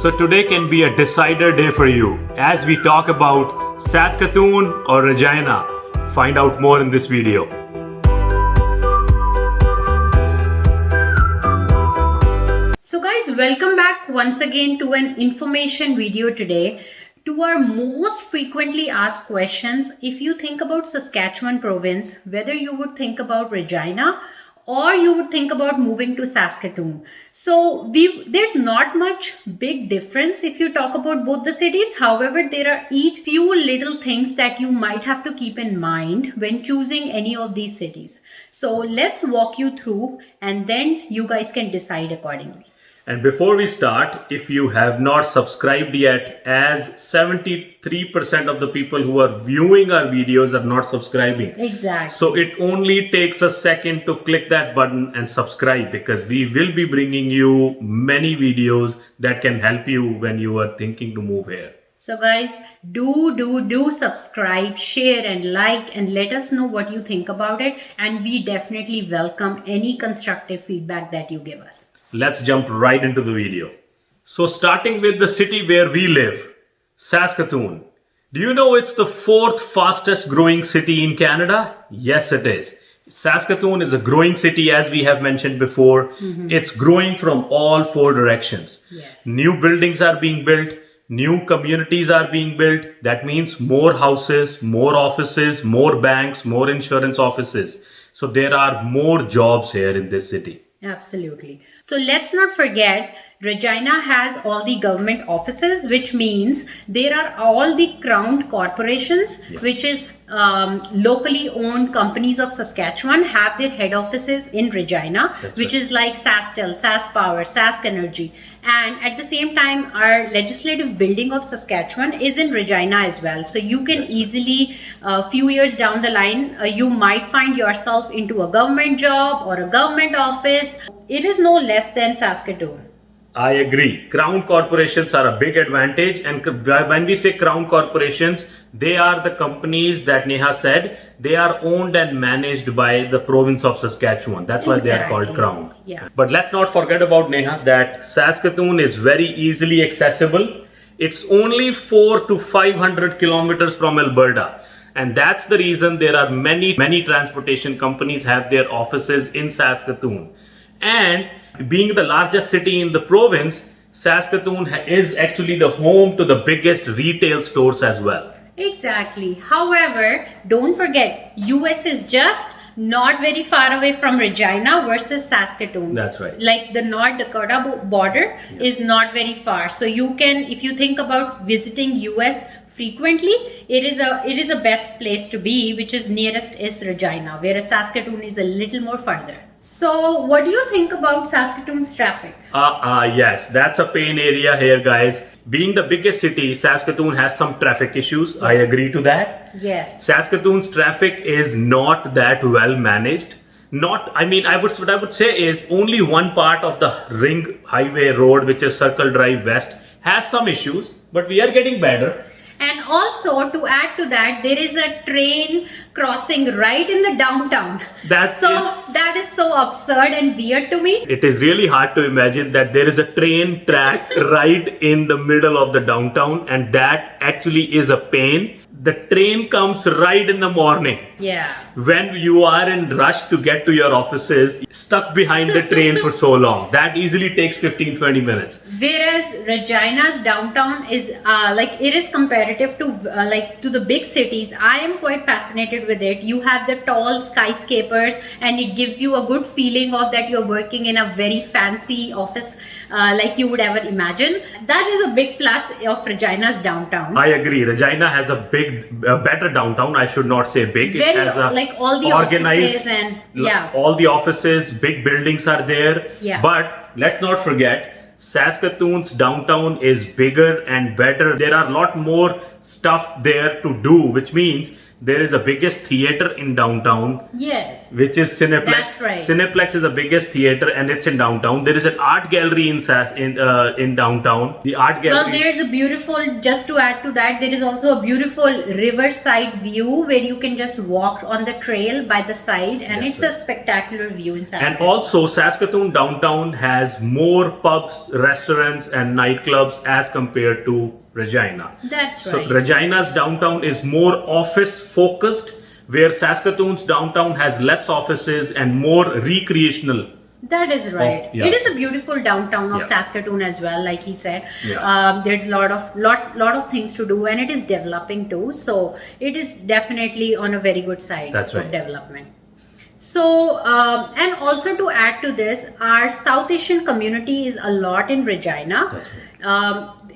So today can be a decider day for you as we talk about Saskatoon or Regina. Find out more in this video. So guys, welcome back once again to an information video today. To our most frequently asked questions, if you think about Saskatchewan province, whether you would think about Regina or you would think about moving to Saskatoon. So there's not much big difference if you talk about both the cities. However, there are each few little things that you might have to keep in mind when choosing any of these cities. So let's walk you through and then you guys can decide accordingly. And before we start, if you have not subscribed yet, as 73% of the people who are viewing our videos are not subscribing. Exactly. So it only takes a second to click that button and subscribe, because we will be bringing you many videos that can help you when you are thinking to move here. So guys, do subscribe, share and like, and let us know what you think about it. And we definitely welcome any constructive feedback that you give us. Let's jump right into the video. So starting with the city where we live, Saskatoon. Do you know it's the 4th fastest growing city in Canada? Yes, it is. Saskatoon is a growing city, as we have mentioned before. It's growing from all 4 directions. Yes. New buildings are being built. New communities are being built. That means more houses, more offices, more banks, more insurance offices. So there are more jobs here in this city. Absolutely. So let's not forget, Regina has all the government offices, which means there are all the crown corporations, which is locally owned companies of Saskatchewan, have their head offices in Regina, which is like SaskTel, SaskPower, Sask Energy. And at the same time, our legislative building of Saskatchewan is in Regina as well. So you can easily, a few years down the line, you might find yourself into a government job or a government office. It is no less than Saskatoon. I agree. Crown corporations are a big advantage, and when we say crown corporations, they are the companies that Neha said, they are owned and managed by the province of Saskatchewan. That's why they are called crown. Yeah. But let's not forget about, Neha, that Saskatoon is very easily accessible. It's only 400 to 500 kilometers from Alberta. And that's the reason there are many transportation companies have their offices in Saskatoon. And being the largest city in the province, Saskatoon is actually the home to the biggest retail stores as well. Exactly. However, don't forget, US is just not very far away from Regina versus Saskatoon. That's right. Like the North Dakota border is not very far. So you can, if you think about visiting US frequently, it is a best place to be, which is nearest is Regina, whereas Saskatoon is a little more farther. So what do you think about Saskatoon's traffic? Yes, that's a pain area here, guys. Being the biggest city, Saskatoon has some traffic issues. I agree to that. Yes. Saskatoon's traffic is not that well managed. What I would say is only one part of the Ring Highway Road, which is Circle Drive West, has some issues, but we are getting better. And also, to add to that, there is a train crossing right in the downtown. That is so absurd and weird to me. It is really hard to imagine that there is a train track right in the middle of the downtown, and that actually is a pain. The train comes right in the morning. Yeah. When you are in rush to get to your offices, stuck behind the train for so long. That easily takes 15-20 minutes. Whereas Regina's downtown is it is comparative to to the big cities. I am quite fascinated with it. You have the tall skyscrapers, and it gives you a good feeling of that you're working in a very fancy office like you would ever imagine. That is a big plus of Regina's downtown. I agree. Regina has a better downtown. I should not say big. Very, it has a like all the organized, offices and all the offices, big buildings are there. Yeah. But let's not forget, Saskatoon's downtown is bigger and better. There are a lot more stuff there to do, which means there is a biggest theater in downtown. Yes. Which is Cineplex. That's right. Cineplex is the biggest theater, and it's in downtown. There is an art gallery in downtown. The art gallery. Well, there's a beautiful, just to add to that, there is also a beautiful riverside view where you can just walk on the trail by the side, and it's a spectacular view in Saskatoon. And also, Saskatoon downtown has more pubs restaurants and nightclubs as compared to Regina. That's So right. Regina's downtown is more office focused, where Saskatoon's downtown has less offices and more recreational. That is right. yeah. It is a beautiful downtown of Yeah. Saskatoon as well, like he said. Yeah. There's lot of things to do, and it is developing too. So it is definitely on a very good side That's of right. development. So and also to add to this, our South Asian community is a lot in Regina. That's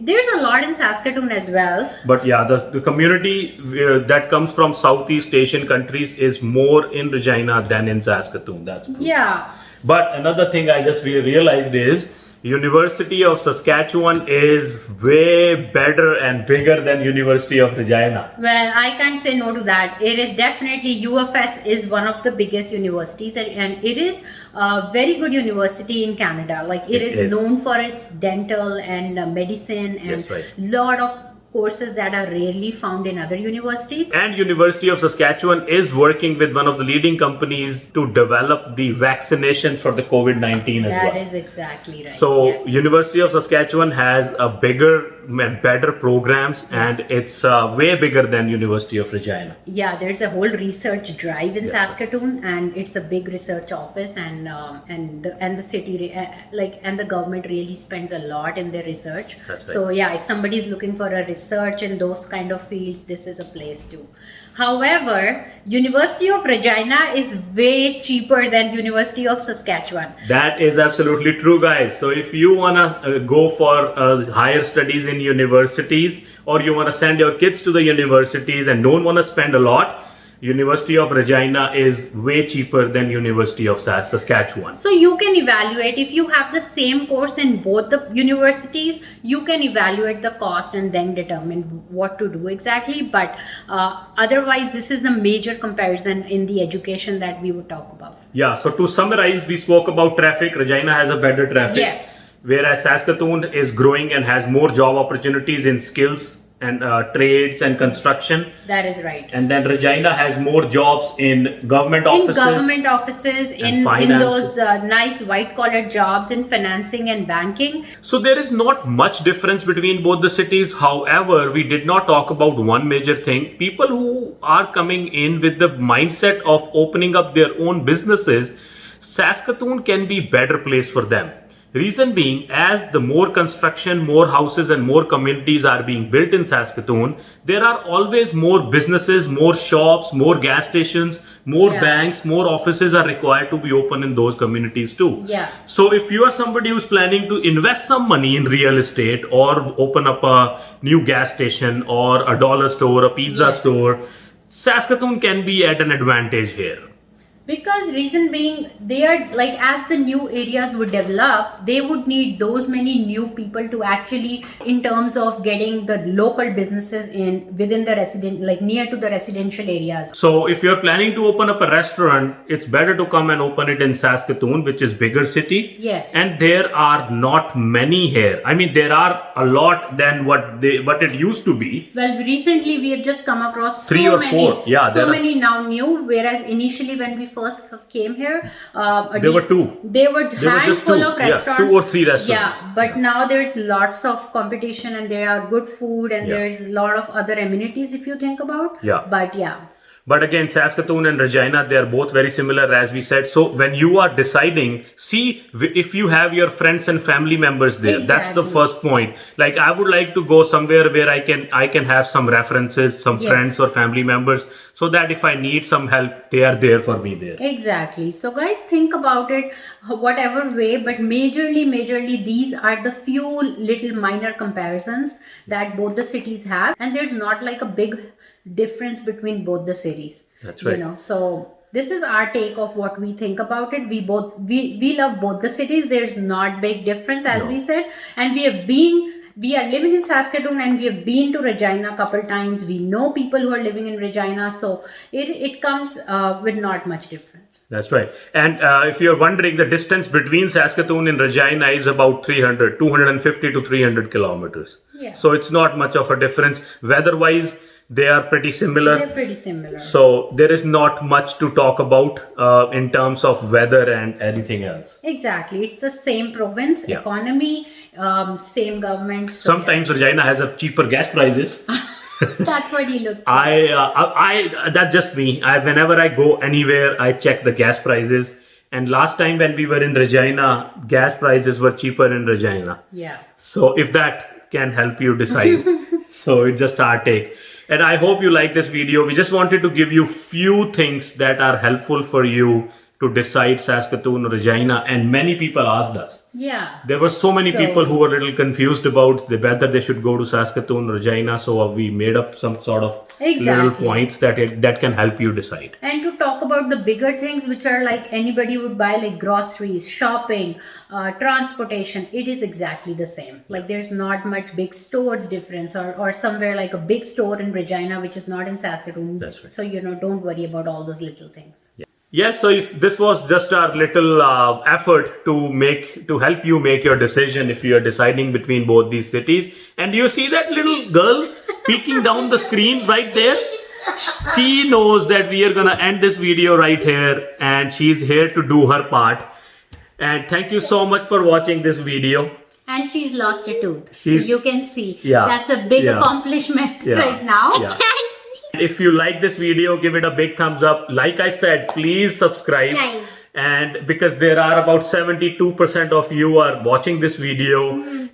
There's a lot in Saskatoon as well. But yeah, the community that comes from Southeast Asian countries is more in Regina than in Saskatoon. That's true. Yeah. But another thing I just realized is University of Saskatchewan is way better and bigger than University of Regina. Well, I can't say no to that. It is definitely UFS is one of the biggest universities, and it is a very good university in Canada. Like it is known for its dental and medicine and That's right. lot of courses that are rarely found in other universities. And University of Saskatchewan is working with one of the leading companies to develop the vaccination for the COVID-19 as well. That is exactly right. So yes. University of Saskatchewan has a bigger and better programs, and it's way bigger than University of Regina. Yeah, there's a whole research drive in Yes. Saskatoon, and it's a big research office, and the city and the government really spends a lot in their research. That's right. So yeah, if somebody is looking for a research in those kind of fields, this is a place too. However, University of Regina is way cheaper than University of Saskatchewan. That is absolutely true, guys. So if you wanna go for higher studies in universities, or you wanna send your kids to the universities and don't wanna spend a lot, University of Regina is way cheaper than University of Saskatchewan. So you can evaluate if you have the same course in both the universities, you can evaluate the cost and then determine what to do exactly. But otherwise, this is the major comparison in the education that we would talk about. Yeah, so to summarize, we spoke about traffic. Regina has a better traffic. Yes. Whereas Saskatoon is growing and has more job opportunities in skills and trades and construction. That is right. And then Regina has more jobs in government In offices. government offices, in finance. those nice white collar jobs in financing and banking. So there is not much difference between both the cities. However, we did not talk about one major thing. People who are coming in with the mindset of opening up their own businesses, Saskatoon can be better place for them. Reason being, as the more construction, more houses and more communities are being built in Saskatoon, there are always more businesses, more shops, more gas stations, more Yeah. banks, more offices are required to be open in those communities too. Yeah. So if you are somebody who's planning to invest some money in real estate or open up a new gas station or a dollar store, a pizza Yes. store, Saskatoon can be at an advantage here. Because reason being, they are like, as the new areas would develop, they would need those many new people to actually, in terms of getting the local businesses in within the resident, like near to the residential areas. So if you're planning to open up a restaurant, it's better to come and open it in Saskatoon, which is bigger city. Yes. And there are not many here. I mean, there are a lot than what it used to be. Well, recently we have just come across Three so or many, four. Yeah, there so are- many now new. Whereas initially when we first came here, There were two. They were There were just handful two. of Yeah, restaurants. 2 or 3 restaurants. Yeah, but now there's lots of competition, and there are good food, and Yeah. there's a lot of other amenities if you think about. Yeah. But yeah. But again, Saskatoon and Regina, they are both very similar, as we said. So when you are deciding, see if you have your friends and family members there. That's the Exactly. first point. Like, I would like to go somewhere where I can have some references, some Yes. friends or family members, so that if I need some help, they are there for me there. Exactly. So guys, think about it whatever way, but majorly these are the few little minor comparisons that both the cities have, and there's not like a big difference between both the cities. That's right. You know, so this is our take of what we think about it. We love both the cities. There's not big difference, as No. we said, and we are living in Saskatoon, and we have been to Regina a couple times. We know people who are living in Regina, so it comes with not much difference. That's right. And if you're wondering, the distance between Saskatoon and Regina is about 250 to 300 kilometers. Yeah. So it's not much of a difference. Weather-wise, they are pretty similar. They're pretty similar. So there is not much to talk about in terms of weather and anything else. Exactly. It's the same province, Yeah. economy, same government. So Sometimes Regina has a cheaper gas prices. that's what he looks like. I that's just me. Whenever I go anywhere, I check the gas prices. And last time when we were in Regina, gas prices were cheaper in Regina. Yeah. So if that can help you decide, so it's just our take. And I hope you like this video. We just wanted to give you few things that are helpful for you to decide Saskatoon or Regina. And many people asked us. Yeah. There were so many So- people who were a little confused about whether they should go to Saskatoon or Regina. So we made up some sort of little Exactly. points that can help you decide. And to talk about the bigger things, which are like anybody would buy, like groceries, shopping, transportation, it is exactly the same. Like there's not much big stores difference, or somewhere like a big store in Regina, which is not in Saskatoon. That's right. So, don't worry about all those little things. Yes, so if this was just our little effort to help you make your decision if you are deciding between both these cities. And you see that little girl peeking down the screen right there? She knows that we are gonna end this video right here, and she's here to do her part. And thank you so much for watching this video. And she's lost a tooth. She's- So you can see Yeah. that's a big Yeah. accomplishment Yeah. right now. Yeah. If you like this video, give it a big thumbs up. Like I said, please subscribe. Guys. And because there are about 72% of you are watching this video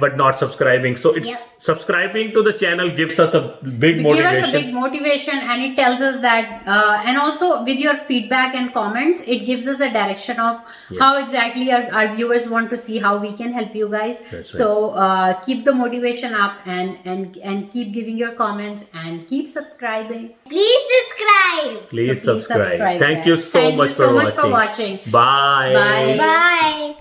but not subscribing. So it's subscribing to the channel gives us a big motivation. Give us a big motivation, and it tells us that, and also with your feedback and comments, it gives us a direction of how exactly our viewers want to see how we can help you guys. That's So keep the motivation up, and keep giving your comments, and keep subscribing. Please subscribe. Please So please subscribe. Thank guys. you so Thank much you so for much for watching. watching. Bye. Bye. Bye.